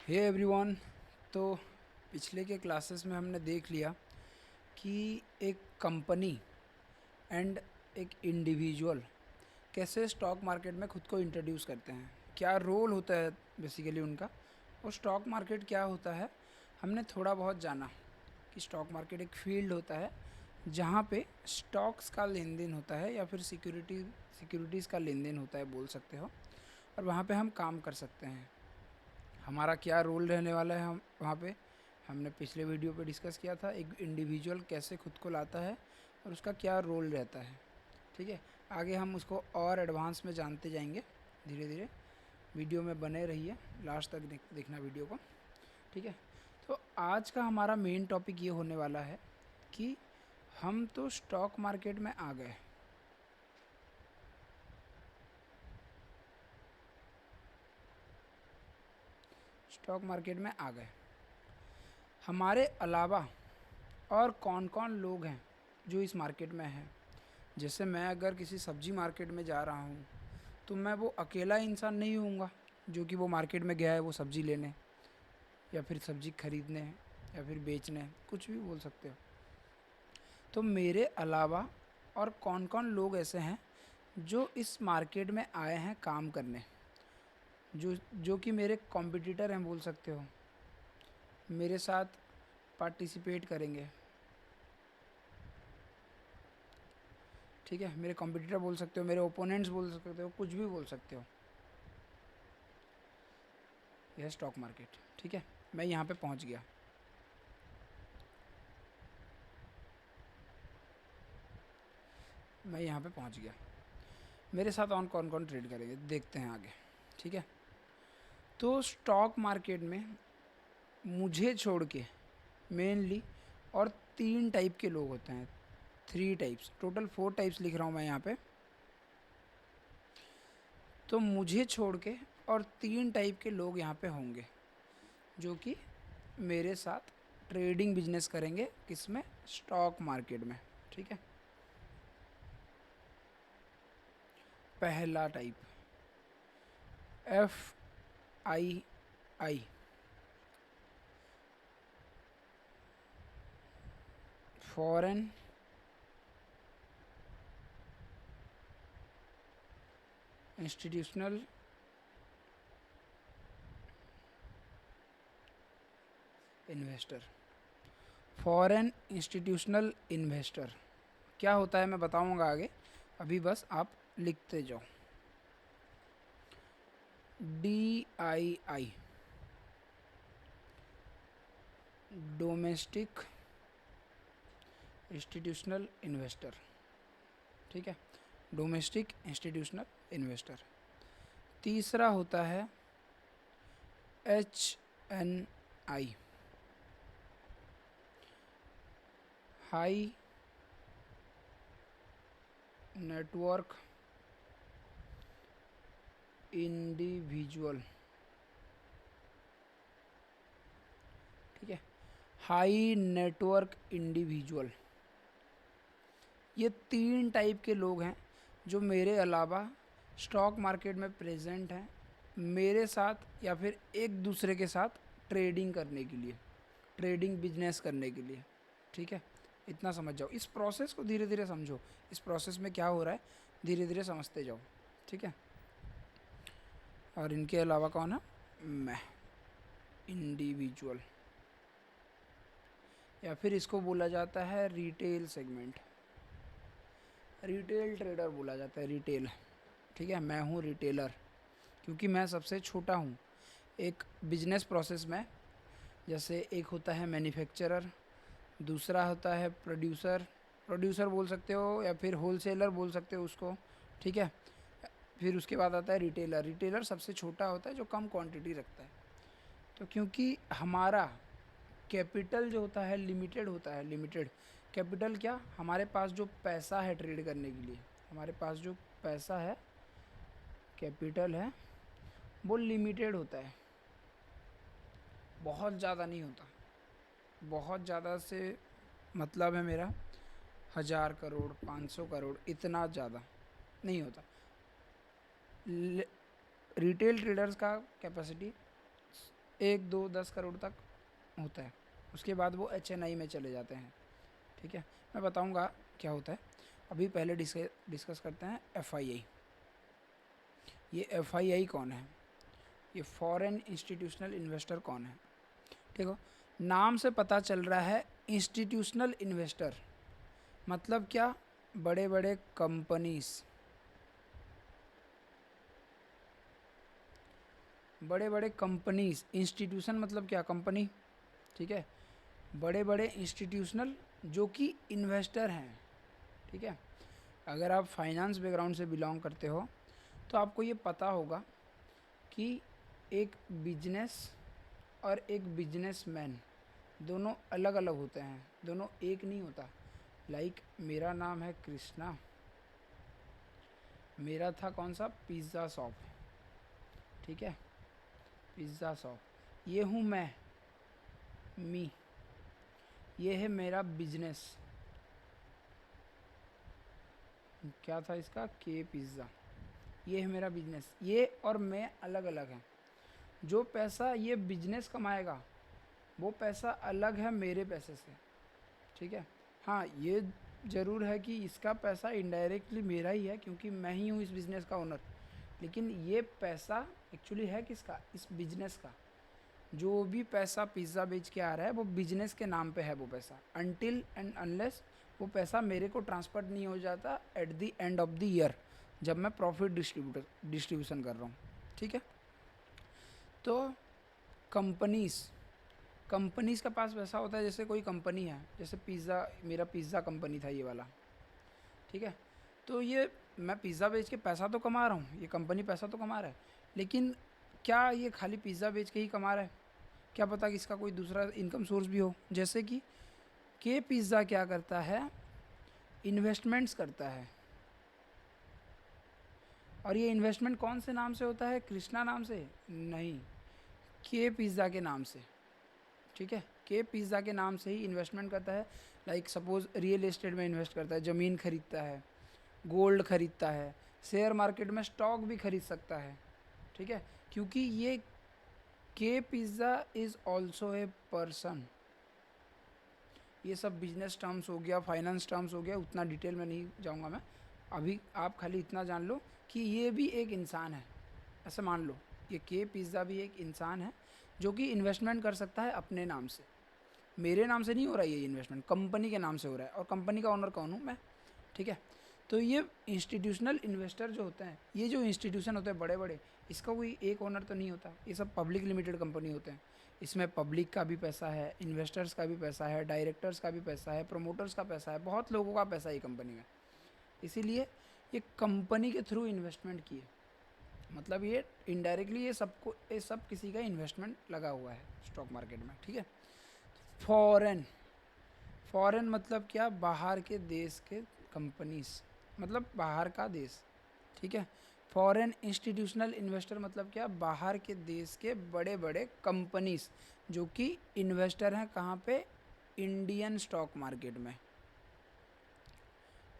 Hey everyone. तो पिछले के क्लासेस में हमने देख लिया कि एक कंपनी एंड एक इंडिविजुअल कैसे स्टॉक मार्केट में खुद को इंट्रोड्यूस करते हैं, क्या रोल होता है बेसिकली उनका, और स्टॉक मार्केट क्या होता है। हमने थोड़ा बहुत जाना कि स्टॉक मार्केट एक फील्ड होता है जहाँ पे स्टॉक्स का लेन देन होता है या फिर सिक्योरिटीज़ का लेन देन होता है बोल सकते हो, और वहाँ पे हम काम कर सकते हैं। हमारा क्या रोल रहने वाला है हम वहाँ पे, हमने पिछले वीडियो पे डिस्कस किया था। एक इंडिविजुअल कैसे खुद को लाता है और उसका क्या रोल रहता है। ठीक है, आगे हम उसको और एडवांस में जानते जाएंगे धीरे धीरे। वीडियो में बने रहिए, लास्ट तक देखना वीडियो को। ठीक है, तो आज का हमारा मेन टॉपिक ये होने वाला है कि हम तो स्टॉक मार्केट में आ गए, स्टॉक मार्केट में आ गए, हमारे अलावा और कौन कौन लोग हैं जो इस मार्केट में हैं। जैसे मैं अगर किसी सब्जी मार्केट में जा रहा हूँ तो मैं वो अकेला इंसान नहीं होऊंगा जो कि वो मार्केट में गया है वो सब्जी लेने या फिर सब्जी खरीदने या फिर बेचने, कुछ भी बोल सकते हो। तो मेरे अलावा और कौन कौन लोग ऐसे हैं जो इस मार्केट में आए हैं काम करने, जो कि मेरे कॉम्पिटिटर हैं बोल सकते हो, मेरे साथ पार्टिसिपेट करेंगे। ठीक है, मेरे कॉम्पिटिटर बोल सकते हो, मेरे ओपोनेंट्स बोल सकते हो, कुछ भी बोल सकते हो। यह स्टॉक मार्केट। ठीक है, मैं यहाँ पे पहुँच गया। मैं यहाँ पे पहुँच गया, मेरे साथ और कौन कौन ट्रेड करेंगे देखते हैं आगे। ठीक है, तो स्टॉक मार्केट में मुझे छोड़ के मेनली और 3 टाइप के लोग होते हैं। 3 टाइप्स, टोटल 4 टाइप्स लिख रहा हूँ मैं यहाँ पे। तो मुझे छोड़ के और 3 टाइप के लोग यहाँ पे होंगे जो कि मेरे साथ ट्रेडिंग बिजनेस करेंगे, किसमें, स्टॉक मार्केट में। ठीक है, पहला type FII, foreign institutional investor. Foreign institutional investor क्या होता है मैं बताऊंगा आगे, अभी बस आप लिखते जाओ। DII, domestic institutional investor. ठीक है, डोमेस्टिक इंस्टीट्यूशनल इन्वेस्टर। तीसरा होता है HNI, हाई नेटवर्क इंडिविजुअल। ठीक है, हाई नेटवर्क इंडिविजुअल। ये 3 टाइप के लोग हैं जो मेरे अलावा स्टॉक मार्केट में प्रेजेंट हैं, मेरे साथ या फिर एक दूसरे के साथ ट्रेडिंग करने के लिए, ट्रेडिंग बिजनेस करने के लिए। ठीक है, इतना समझ जाओ, इस प्रोसेस को धीरे धीरे समझो, इस प्रोसेस में क्या हो रहा है धीरे धीरे समझते जाओ। ठीक है, और इनके अलावा कौन है, मैं, इंडिविजुअल, या फिर इसको बोला जाता है रिटेल सेगमेंट, रिटेल ट्रेडर बोला जाता है, रिटेल। ठीक है, मैं हूँ रिटेलर क्योंकि मैं सबसे छोटा हूँ एक बिजनेस प्रोसेस में। जैसे एक होता है मैन्युफैक्चरर, दूसरा होता है प्रोड्यूसर, प्रोड्यूसर बोल सकते हो या फिर होलसेलर बोल सकते हो उसको। ठीक है, फिर उसके बाद आता है रिटेलर। रिटेलर सबसे छोटा होता है जो कम क्वांटिटी रखता है। तो क्योंकि हमारा कैपिटल जो होता है लिमिटेड होता है, लिमिटेड कैपिटल, क्या हमारे पास जो पैसा है ट्रेड करने के लिए, हमारे पास जो पैसा है, कैपिटल है, वो लिमिटेड होता है, बहुत ज़्यादा नहीं होता। बहुत ज़्यादा से मतलब है मेरा 1000 करोड़, 500 करोड़, इतना ज़्यादा नहीं होता। रिटेल ट्रेडर्स का कैपेसिटी 1, 2, 10 करोड़ तक होता है। उसके बाद वो HNI में चले जाते हैं। ठीक है, मैं बताऊंगा क्या होता है। अभी पहले डिस्कस करते हैं FII। ये FII कौन है? ये फॉरेन इंस्टीट्यूशनल इन्वेस्टर कौन है? देखो, नाम से पता चल रहा है इंस्टीट्यूशनल इन्वेस्टर मतलब क्या? बड़े बड़े कंपनीज, बड़े बड़े कंपनीज। इंस्टीट्यूशन मतलब क्या? कंपनी। ठीक है, बड़े बड़े इंस्टीट्यूशनल जो कि इन्वेस्टर हैं। ठीक है, अगर आप फाइनेंस बैकग्राउंड से बिलोंग करते हो तो आपको ये पता होगा कि एक बिजनेस और एक बिजनेसमैन दोनों अलग अलग होते हैं, दोनों एक नहीं होता। लाइक मेरा नाम है कृष्णा, मेरा था कौन सा? Pizza shop. ठीक है, पिज़्ज़ा शॉप। ये हूँ मैं, मी। ये है मेरा बिजनेस, क्या था इसका? के पिज़्ज़ा। ये है मेरा बिजनेस। ये और मैं अलग अलग हैं। जो पैसा ये बिजनेस कमाएगा वो पैसा अलग है मेरे पैसे से। ठीक है, हाँ ये ज़रूर है कि इसका पैसा इनडायरेक्टली मेरा ही है क्योंकि मैं ही हूँ इस बिज़नेस का ओनर। लेकिन ये पैसा एक्चुअली है किसका? इस बिज़नेस का। जो भी पैसा पिज़्ज़ा बेच के आ रहा है वो बिजनेस के नाम पे है वो पैसा, अनटिल एंड अनलेस वो पैसा मेरे को ट्रांसफ़र नहीं हो जाता at the end of the year, जब मैं प्रॉफिट डिस्ट्रीब्यूशन कर रहा हूँ। ठीक है, तो कंपनीज़ का पास पैसा होता है। जैसे कोई कंपनी है, जैसे पिज़्ज़ा, मेरा पिज़्ज़ा कंपनी था ये वाला। ठीक है, तो ये मैं पिज़्ज़ा बेच के पैसा तो कमा रहा हूँ, ये कंपनी पैसा तो कमा रहा है, लेकिन क्या ये खाली पिज़्ज़ा बेच के ही कमा रहा है? क्या पता कि इसका कोई दूसरा इनकम सोर्स भी हो। जैसे कि के पिज़्ज़ा क्या करता है? इन्वेस्टमेंट्स करता है। और ये इन्वेस्टमेंट कौन से नाम से होता है? कृष्णा नाम से नहीं, के पिज़्ज़ा के नाम से। ठीक है, के पिज़्ज़ा के नाम से ही इन्वेस्टमेंट करता है। लाइक सपोज़ रियल एस्टेट में इन्वेस्ट करता है, ज़मीन खरीदता है, गोल्ड खरीदता है, शेयर मार्केट में स्टॉक भी खरीद सकता है। ठीक है, क्योंकि ये के pizza is also a person. ये सब बिजनेस टर्म्स हो गया, फाइनेंस टर्म्स हो गया, उतना डिटेल में नहीं जाऊंगा मैं। अभी आप खाली इतना जान लो कि ये भी एक इंसान है। ऐसा मान लो ये के पिज़्ज़ा भी एक इंसान है जो कि इन्वेस्टमेंट कर सकता है अपने नाम से। मेरे नाम से नहीं हो रहा है ये इन्वेस्टमेंट, कंपनी के नाम से हो रहा है, और कंपनी का ओनर कौन हूँ? मैं। ठीक है, तो ये इंस्टीट्यूशनल इन्वेस्टर जो होते हैं, ये जो इंस्टीट्यूशन होते हैं बड़े बड़े, इसका कोई एक ओनर तो नहीं होता। ये सब पब्लिक लिमिटेड कंपनी होते हैं। इसमें पब्लिक का भी पैसा है, इन्वेस्टर्स का भी पैसा है, डायरेक्टर्स का भी पैसा है, प्रमोटर्स का पैसा है, बहुत लोगों का पैसा है ये कंपनी में। इसीलिए ये कंपनी के थ्रू इन्वेस्टमेंट किए, मतलब ये इनडायरेक्टली ये सब किसी का इन्वेस्टमेंट लगा हुआ है स्टॉक मार्केट में। ठीक है, फॉरेन, फॉरेन मतलब क्या? बाहर के देश के कंपनीज, मतलब बाहर का देश। ठीक है, फॉरेन इंस्टीट्यूशनल इन्वेस्टर मतलब क्या? बाहर के देश के बड़े बड़े कंपनीज जो कि इन्वेस्टर हैं कहाँ पे? इंडियन स्टॉक मार्केट में,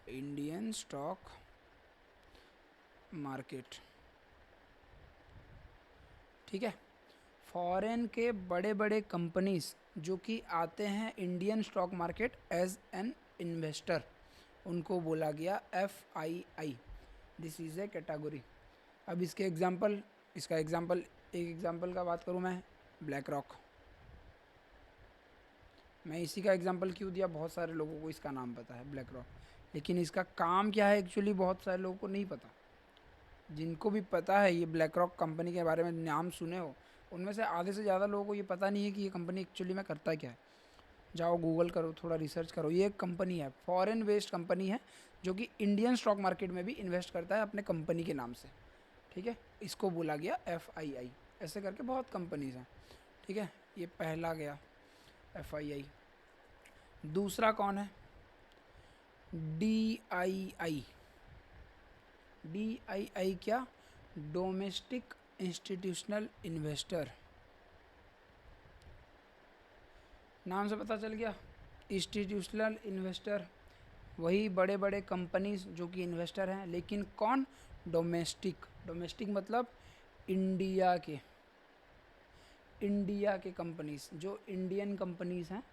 इंडियन स्टॉक मार्केट। ठीक है, फॉरेन के बड़े बड़े कंपनीज जो कि आते हैं Indian stock market as an investor, उनको बोला गया FII। This is a category. अब इसके एग्जांपल, इसका एग्जांपल, एक एग्जांपल का बात करूँ मैं, ब्लैक रॉक। मैं इसी का एग्जांपल क्यों दिया? बहुत सारे लोगों को इसका नाम पता है, ब्लैक रॉक, लेकिन इसका काम क्या है एक्चुअली बहुत सारे लोगों को नहीं पता। जिनको भी पता है ये ब्लैक रॉक कंपनी के बारे में, नाम सुने हो, उनमें से आधे से ज़्यादा लोगों को ये पता नहीं है कि ये कंपनी एक्चुअली में करता क्या है। जाओ गूगल करो, थोड़ा रिसर्च करो। ये एक कंपनी है, फॉरेन बेस्ड कंपनी है जो कि इंडियन स्टॉक मार्केट में भी इन्वेस्ट करता है अपने कंपनी के नाम से। ठीक है, इसको बोला गया FII। ऐसे करके बहुत कंपनीज हैं। ठीक है, ये पहला गया FII। दूसरा कौन है? DII। DII क्या? Domestic institutional investor. नाम से पता चल गया, इंस्टीट्यूशनल इन्वेस्टर वही बड़े बड़े कंपनीज जो कि इन्वेस्टर हैं, लेकिन कौन? डोमेस्टिक। डोमेस्टिक मतलब इंडिया के, इंडिया के कंपनीज, जो इंडियन कंपनीज हैं,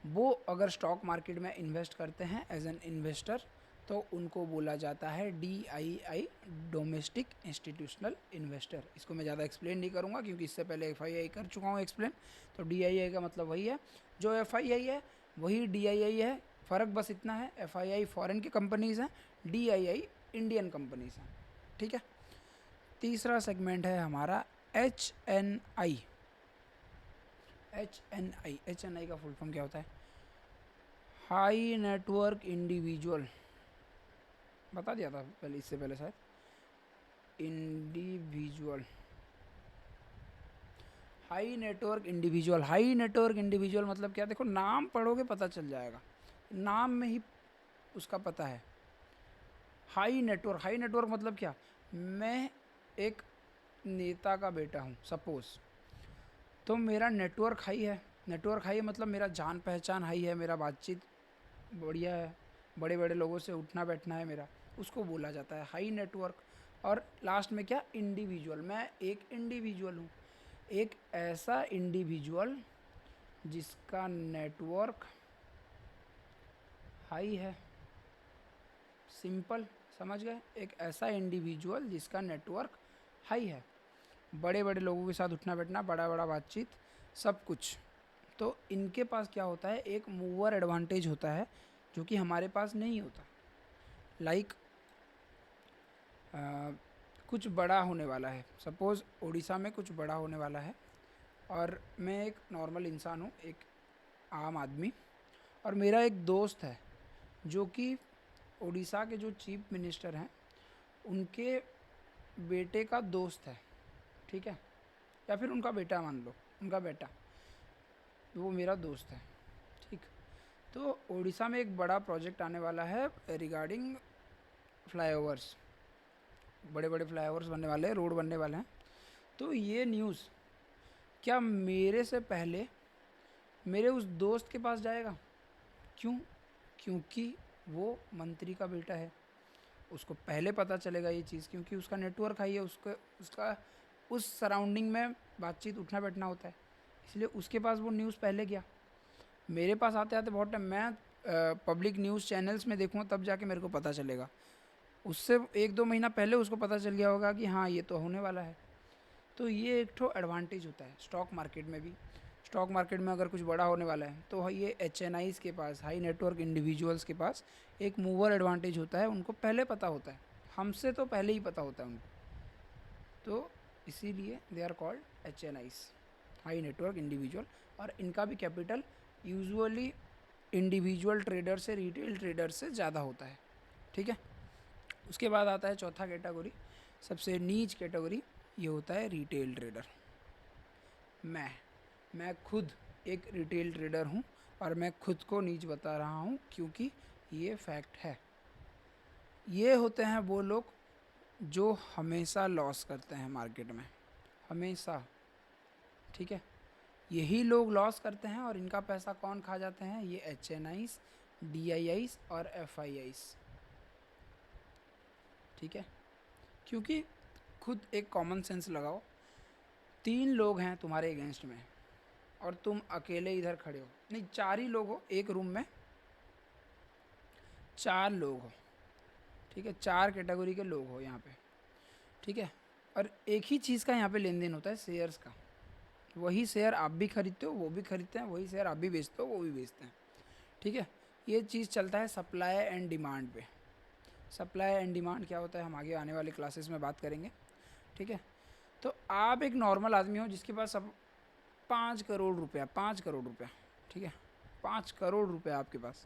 वो अगर स्टॉक मार्केट में इन्वेस्ट करते हैं एज एन इन्वेस्टर, तो उनको बोला जाता है DII, डोमेस्टिक इंस्टीट्यूशनल इन्वेस्टर। इसको मैं ज़्यादा एक्सप्लेन नहीं करूँगा क्योंकि इससे पहले FII कर चुका हूँ एक्सप्लेन। तो DII का मतलब वही है, जो FII है वही DII है, फ़र्क बस इतना है, FII फॉरेन की कंपनीज़ हैं, DII इंडियन कंपनीज़ हैं, ठीक है। तीसरा सेगमेंट है हमारा HNI। HNI का फुल फॉर्म क्या होता है? हाई नेटवर्क इंडिविजुअल, बता दिया था पहले, इससे पहले शायद। Individual, high network individual. High network individual मतलब क्या? देखो नाम पढ़ोगे पता चल जाएगा, नाम में ही उसका पता है। हाई नेटवर्क, हाई नेटवर्क मतलब क्या? मैं एक नेता का बेटा हूँ सपोज़, तो मेरा नेटवर्क हाई है। नेटवर्क हाई है मतलब मेरा जान पहचान हाई है, मेरा बातचीत बढ़िया है, बड़े बड़े लोगों से उठना बैठना है मेरा, उसको बोला जाता है हाई नेटवर्क। और लास्ट में क्या? इंडिविजुअल, मैं एक इंडिविजुअल हूँ, एक ऐसा इंडिविजुअल जिसका नेटवर्क हाई है। सिंपल, समझ गए? एक ऐसा इंडिविजुअल जिसका नेटवर्क हाई है, बड़े बड़े लोगों के साथ उठना बैठना, बड़ा बड़ा बातचीत, सब कुछ। तो इनके पास क्या होता है? एक मूवर एडवांटेज होता है जो कि हमारे पास नहीं होता। लाइक कुछ बड़ा होने वाला है, सपोज़ उड़ीसा में कुछ बड़ा होने वाला है, और मैं एक नॉर्मल इंसान हूँ, एक आम आदमी, और मेरा एक दोस्त है जो कि उड़ीसा के जो चीफ मिनिस्टर हैं उनके बेटे का दोस्त है, ठीक है, या फिर उनका बेटा मान लो, उनका बेटा, वो मेरा दोस्त है, ठीक। तो उड़ीसा में एक बड़ा प्रोजेक्ट आने वाला है रिगार्डिंग फ्लाईओवर्स, बड़े बड़े फ्लाईओवर्स बनने वाले हैं, रोड बनने वाले हैं। तो ये न्यूज़ क्या मेरे से पहले मेरे उस दोस्त के पास जाएगा? क्यों? क्योंकि वो मंत्री का बेटा है, उसको पहले पता चलेगा ये चीज़, क्योंकि उसका नेटवर्क हाई है, उसका उस सराउंडिंग में बातचीत उठना बैठना होता है, इसलिए उसके पास वो न्यूज़ पहले गया। मेरे पास आते आते बहुत टाइम, मैं पब्लिक न्यूज़ चैनल्स में देखूँगा तब जाके मेरे को पता चलेगा, उससे 1-2 महीना पहले उसको पता चल गया होगा कि हाँ ये तो होने वाला है। तो ये एक ठो एडवांटेज होता है स्टॉक मार्केट में भी। स्टॉक मार्केट में अगर कुछ बड़ा होने वाला है तो ये HNIs के पास, हाई नेटवर्क इंडिविजुअल्स के पास एक मूवर एडवांटेज होता है, उनको पहले पता होता है, हमसे तो पहले ही पता होता है उनको, तो इसीलिए they are called HNIs, high network individual. और इनका भी कैपिटल यूजुअली इंडिविजुअल ट्रेडर से, रिटेल ट्रेडर से ज़्यादा होता है, ठीक है। उसके बाद आता है चौथा कैटेगरी, सबसे नीच कैटेगरी, ये होता है रिटेल ट्रेडर। मैं खुद एक रिटेल ट्रेडर हूँ और मैं खुद को नीच बता रहा हूँ क्योंकि ये फैक्ट है। ये होते हैं वो लोग जो हमेशा लॉस करते हैं मार्केट में, हमेशा, ठीक है। यही लोग लॉस करते हैं और इनका पैसा कौन खा जाते हैं? ये HNIs, DIIs और FIIs, ठीक है। क्योंकि खुद एक कॉमन सेंस लगाओ, 3 लोग हैं तुम्हारे अगेंस्ट में और तुम अकेले इधर खड़े हो, नहीं 4 ही लोग हो एक रूम में, 4 लोग हो, ठीक है, 4 कैटेगरी के लोग हो यहाँ पे, ठीक है। और एक ही चीज़ का यहाँ पे लेन देन होता है, शेयर्स का। वही शेयर आप भी खरीदते हो, वो भी खरीदते हैं, वही शेयर आप भी बेचते हो, वो भी बेचते हैं, ठीक है। ये चीज़ चलता है सप्लाई एंड डिमांड पे। सप्लाई एंड डिमांड क्या होता है हम आगे आने वाले क्लासेस में बात करेंगे, ठीक है। तो आप एक नॉर्मल आदमी हो जिसके पास सब 5 करोड़ रुपया, 5 करोड़ रुपया, ठीक है, 5 करोड़ रुपया आपके पास,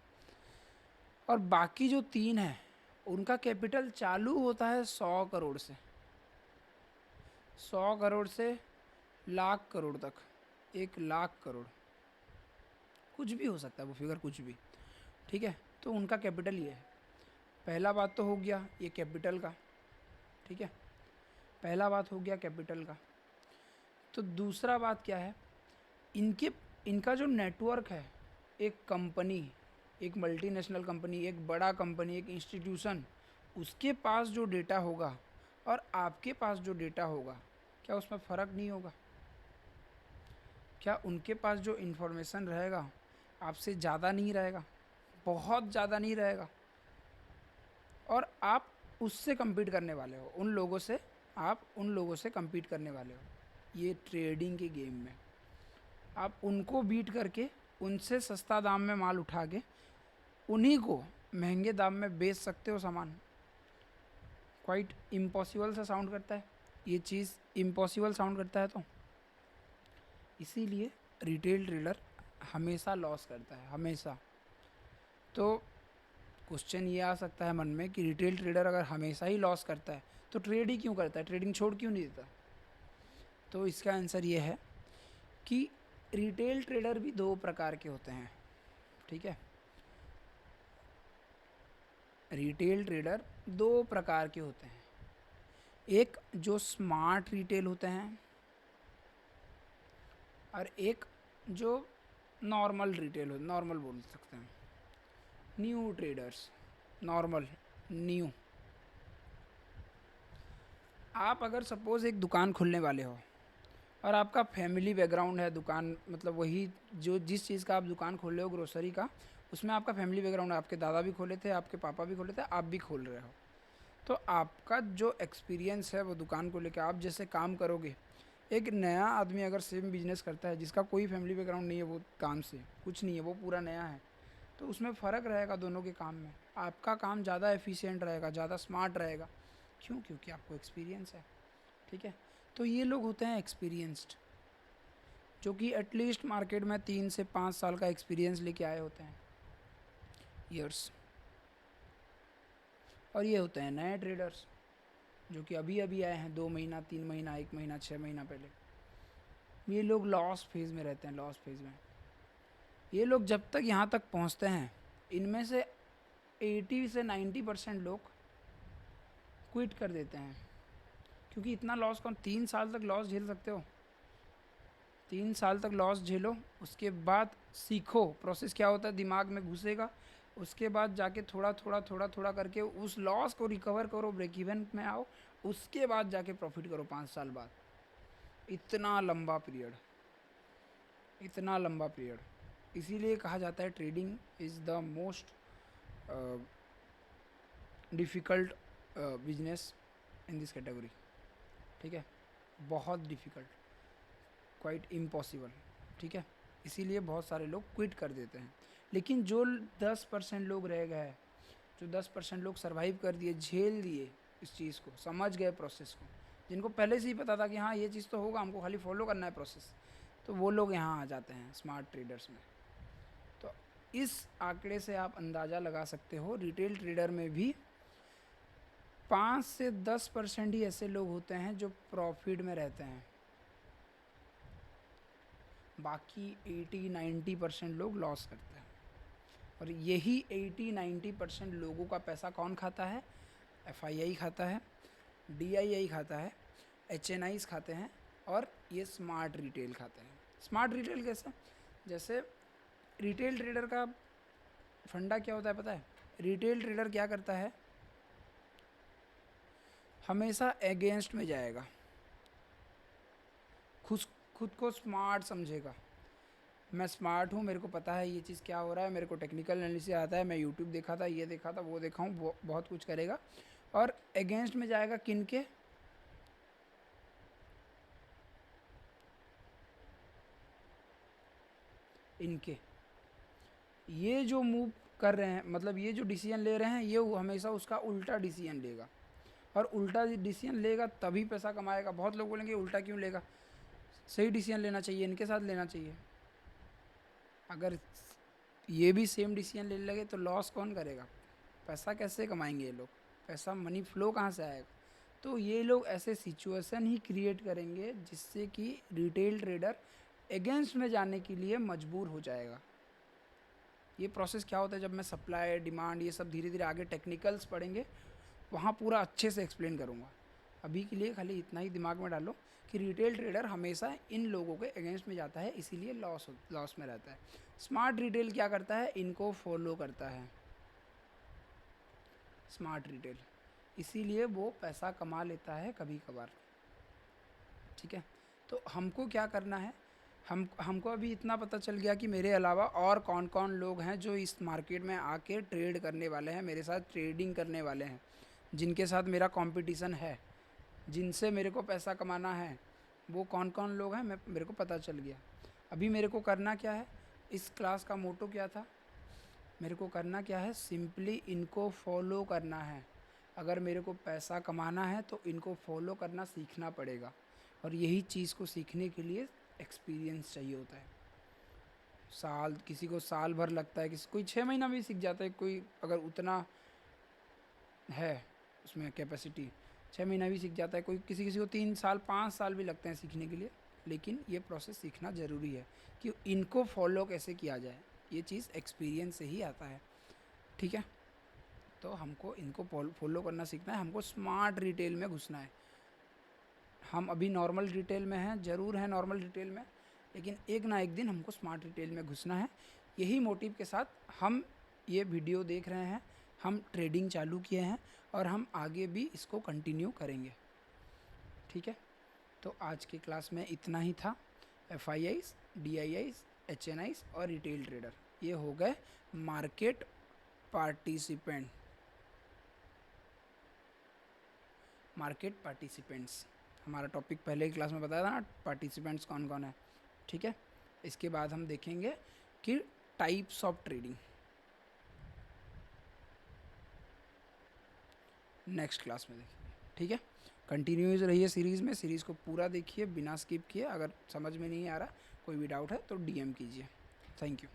और बाकी जो 3 है उनका कैपिटल चालू होता है 100 करोड़ से, 100 करोड़ से लाख करोड़ तक, 1 लाख करोड़, कुछ भी हो सकता है वो फिगर, कुछ भी, ठीक है। तो उनका कैपिटल ये है। पहला बात तो हो गया ये कैपिटल का, ठीक है, पहला बात हो गया कैपिटल का। तो दूसरा बात क्या है, इनका जो नेटवर्क है, एक कंपनी, एक मल्टीनेशनल कंपनी, एक बड़ा कंपनी, एक इंस्टीट्यूशन, उसके पास जो डेटा होगा और आपके पास जो डेटा होगा, क्या उसमें फ़र्क नहीं होगा? क्या उनके पास जो इन्फॉर्मेशन रहेगा आपसे ज़्यादा नहीं रहेगा? बहुत ज़्यादा नहीं रहेगा। और आप उससे compete करने वाले हो, उन लोगों से, आप उन लोगों से compete करने वाले हो ये ट्रेडिंग के गेम में। आप उनको बीट करके, उनसे सस्ता दाम में माल उठा के उन्हीं को महंगे दाम में बेच सकते हो सामान। क्वाइट इम्पॉसिबल सा साउंड करता है, ये चीज़ इम्पॉसिबल साउंड करता है। तो इसीलिए रिटेल ट्रेडर हमेशा लॉस करता है, हमेशा। तो क्वेश्चन ये आ सकता है मन में कि रिटेल ट्रेडर अगर हमेशा ही लॉस करता है तो ट्रेड ही क्यों करता है, ट्रेडिंग छोड़ क्यों नहीं देता? तो इसका आंसर ये है कि रिटेल ट्रेडर भी दो प्रकार के होते हैं, ठीक है। रिटेल ट्रेडर दो प्रकार के होते हैं, एक जो स्मार्ट रिटेल होते हैं और एक जो नॉर्मल रिटेल हो, नॉर्मल बोल सकते हैं, न्यू ट्रेडर्स, नॉर्मल, न्यू। आप अगर सपोज़ एक दुकान खोलने वाले हो और आपका फैमिली बैकग्राउंड है, दुकान मतलब वही जो जिस चीज़ का आप दुकान खोल रहे हो ग्रोसरी का, उसमें आपका फैमिली बैकग्राउंड है, आपके दादा भी खोले थे, आपके पापा भी खोले थे, आप भी खोल रहे हो, तो आपका जो एक्सपीरियंस है वो दुकान को लेकर, आप जैसे काम करोगे, एक नया आदमी अगर सेम बिजनेस करता है जिसका कोई फैमिली बैकग्राउंड नहीं है, वो काम से कुछ नहीं है, वो पूरा नया है, तो उसमें फ़र्क रहेगा दोनों के काम में। आपका काम ज़्यादा एफिशिएंट रहेगा, ज़्यादा स्मार्ट रहेगा। क्यों? क्योंकि आपको एक्सपीरियंस है, ठीक है। तो ये लोग होते हैं एक्सपीरियंस्ड, जो कि एटलीस्ट मार्केट में 3 से 5 साल का एक्सपीरियंस लेके आए होते हैं, ईयर्स। और ये होते हैं नए ट्रेडर्स जो कि अभी अभी आए हैं, 2 महीना, 3 महीना, 1 महीना, 6 महीना पहले। ये लोग लॉस फेज़ में रहते हैं, लॉस फेज़ में। ये लोग जब तक यहाँ तक पहुँचते हैं, इनमें से 80 से 90% लोग क्विट कर देते हैं। क्योंकि इतना लॉस, कौन 3 साल तक लॉस झेल सकते हो? 3 साल तक लॉस झेलो, उसके बाद सीखो प्रोसेस क्या होता है, दिमाग में घुसेगा। उसके बाद जाके थोड़ा थोड़ा थोड़ा थोड़ा करके उस लॉस को रिकवर करो, ब्रेक इवन में आओ, उसके बाद जाके प्रॉफिट करो 5 साल बाद। इतना लंबा पीरियड, इतना लंबा पीरियड। इसीलिए कहा जाता है trading is the most difficult business in this category, ठीक है। बहुत डिफ़िकल्ट, क्वाइट इम्पॉसिबल, ठीक है। इसीलिए बहुत सारे लोग क्विट कर देते हैं। लेकिन जो 10% लोग रह गए, जो 10% लोग सरवाइव कर दिए, झेल दिए इस चीज़ को, समझ गए प्रोसेस को, जिनको पहले से ही पता था कि हाँ ये चीज़ तो होगा, हमको खाली फॉलो करना है प्रोसेस, तो वो लोग यहाँ आ जाते हैं स्मार्ट ट्रेडर्स में। तो इस आंकड़े से आप अंदाज़ा लगा सकते हो, रिटेल ट्रेडर में भी 5 से 10% ही ऐसे लोग होते हैं जो प्रॉफिट में रहते हैं। बाकी 80-90% लोग लॉस करते हैं। और यही 80-90% लोगों का पैसा कौन खाता है? एफआईआई खाता है, डीआईआई खाता है, एचएनआईज खाते हैं, और ये स्मार्ट रिटेल खाते हैं। स्मार्ट रिटेल कैसे? जैसे रिटेल ट्रेडर का फंडा क्या होता है पता है? रिटेल ट्रेडर क्या करता है, हमेशा अगेंस्ट में जाएगा, खुद खुद को स्मार्ट समझेगा। मैं स्मार्ट हूँ, मेरे को पता है ये चीज़ क्या हो रहा है, मेरे को टेक्निकल एनालिसिस आता है, मैं यूट्यूब देखा था, ये देखा था, वो देखा हूँ, वो बहुत कुछ करेगा। और अगेंस्ट में जाएगा किन के? इनके। ये जो मूव कर रहे हैं, मतलब ये जो डिसीजन ले रहे हैं, ये हमेशा उसका उल्टा डिसीजन लेगा, और उल्टा डिसीजन लेगा तभी पैसा कमाएगा। बहुत लोग बोलेंगे उल्टा क्यों लेगा, सही डिसीजन लेना चाहिए, इनके साथ लेना चाहिए। अगर ये भी सेम डिसीजन ले लगे तो लॉस कौन करेगा? पैसा कैसे कमाएंगे ये लोग? पैसा, मनी फ्लो कहाँ से आएगा? तो ये लोग ऐसे सिचुएशन ही क्रिएट करेंगे जिससे कि रिटेल ट्रेडर अगेंस्ट में जाने के लिए मजबूर हो जाएगा। ये प्रोसेस क्या होता है, जब मैं सप्लाई डिमांड ये सब धीरे धीरे आगे टेक्निकल्स पढ़ेंगे वहाँ पूरा अच्छे से एक्सप्लेन करूँगा। अभी के लिए खाली इतना ही दिमाग में डालो कि रिटेल ट्रेडर हमेशा इन लोगों के अगेंस्ट में जाता है, इसीलिए लॉस में रहता है। स्मार्ट रिटेल क्या करता है, इनको फॉलो करता है स्मार्ट रिटेल, इसीलिए वो पैसा कमा लेता है कभी कभार, ठीक है। तो हमको क्या करना है, हमको अभी इतना पता चल गया कि मेरे अलावा और कौन कौन लोग हैं जो इस मार्केट में आके ट्रेड करने वाले हैं, मेरे साथ ट्रेडिंग करने वाले हैं, जिनके साथ मेरा कंपटीशन है, जिनसे मेरे को पैसा कमाना है। वो कौन कौन लोग हैं मेरे को पता चल गया। अभी मेरे को करना क्या है, इस क्लास का मोटो क्या था, मेरे को करना क्या है, सिंपली इनको फॉलो करना है। अगर मेरे को पैसा कमाना है तो इनको फॉलो करना सीखना पड़ेगा, और यही चीज़ को सीखने के लिए एक्सपीरियंस चाहिए होता है। किसी को साल भर लगता है, किसी कोई 6 महीना भी सीख जाता है, कोई अगर उतना है उसमें कैपेसिटी 6 महीना भी सीख जाता है, कोई किसी किसी को 3 साल 5 साल भी लगते हैं सीखने के लिए। लेकिन ये प्रोसेस सीखना ज़रूरी है कि इनको फॉलो कैसे किया जाए, ये चीज़ एक्सपीरियंस से ही आता है। ठीक है, तो हमको इनको फॉलो करना सीखना है, हमको स्मार्ट रिटेल में घुसना है। हम अभी नॉर्मल रिटेल में हैं, ज़रूर हैं नॉर्मल रिटेल में, लेकिन एक ना एक दिन हमको स्मार्ट रिटेल में घुसना है। यही मोटिव के साथ हम ये वीडियो देख रहे हैं, हम ट्रेडिंग चालू किए हैं, और हम आगे भी इसको कंटिन्यू करेंगे। ठीक है, तो आज की क्लास में इतना ही था। FIIs, DIIs, HNIs और रिटेल ट्रेडर, ये हो गए मार्केट पार्टिसिपेंट्स। हमारा टॉपिक पहले ही क्लास में बताया था ना, पार्टिसिपेंट्स कौन कौन है। ठीक है, इसके बाद हम देखेंगे कि types of trading next class में देखेंगे। ठीक है, कंटिन्यूज रहिए सीरीज़ में, सीरीज़ को पूरा देखिए बिना स्किप किए। अगर समझ में नहीं आ रहा, कोई भी डाउट है तो DM कीजिए। Thank you.